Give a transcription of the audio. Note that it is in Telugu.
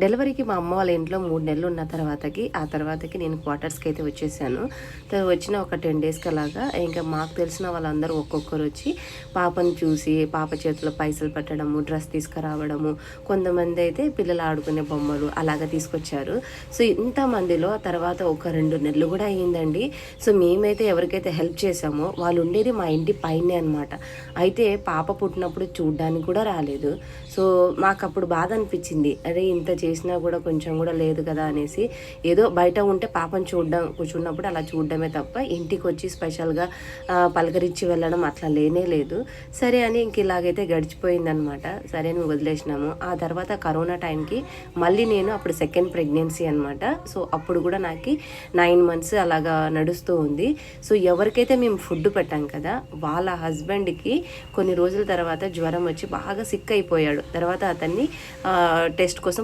డెలివరీకి మా అమ్మ వాళ్ళ ఇంట్లో 3 నెలలు ఉన్న తర్వాతకి నేను క్వార్టర్స్కి అయితే వచ్చేసాను. వచ్చిన ఒక 10 డేస్కి అలాగా ఇంకా మాకు తెలిసిన వాళ్ళందరూ ఒక్కొక్కరు వచ్చి పాపను చూసి పాప చేతిలో పైసలు పెట్టడము, డ్రెస్ తీసుకురావడము, కొంతమంది అయితే పిల్లలు ఆడుకునే బొమ్మలు అలాగా తీసుకొచ్చారు. సో ఇంతమందిలో తర్వాత ఒక 2 నెలలు కూడా అయ్యిందండి. సో మేమైతే ఎవరికైతే హెల్ప్ చేసామో వాళ్ళు ఉండేది మా ఇంటి పైనే అనమాట. అయితే పాప పుట్టినప్పుడు చూడ్డానికి కూడా రాలేదు. సో మాకు అప్పుడు బాధ అనిపించింది, అరే ఇంత చేసినా కూడా కొంచెం కూడా లేదు కదా అనేసి. ఏదో బయట ఉంటే పాపను కూర్చున్నప్పుడు అలా చూడడమే తప్ప ఇంటికి వచ్చి స్పెషల్గా పలకరించి వెళ్ళడం అట్లా లేనే లేదు. సరే అని ఇంక ఇలాగైతే గడిచిపోయిందనమాట. సరే అని వదిలేసినాము. ఆ తర్వాత కరోనా టైంకి మళ్ళీ నేను అప్పుడు సెకండ్ ప్రెగ్నెన్సీ అనమాట. సో అప్పుడు కూడా నాకు 9 మంత్స్ అలాగా నడుస్తూ ఉంది. సో ఎవరికైతే మేము ఫుడ్ పెట్టాం కదా వాళ్ళ హస్బెండ్కి కొన్ని రోజుల తర్వాత జ్వరం వచ్చి బాగా సిక్ అయిపోయాడు. తర్వాత అతన్ని టెస్ట్ కోసం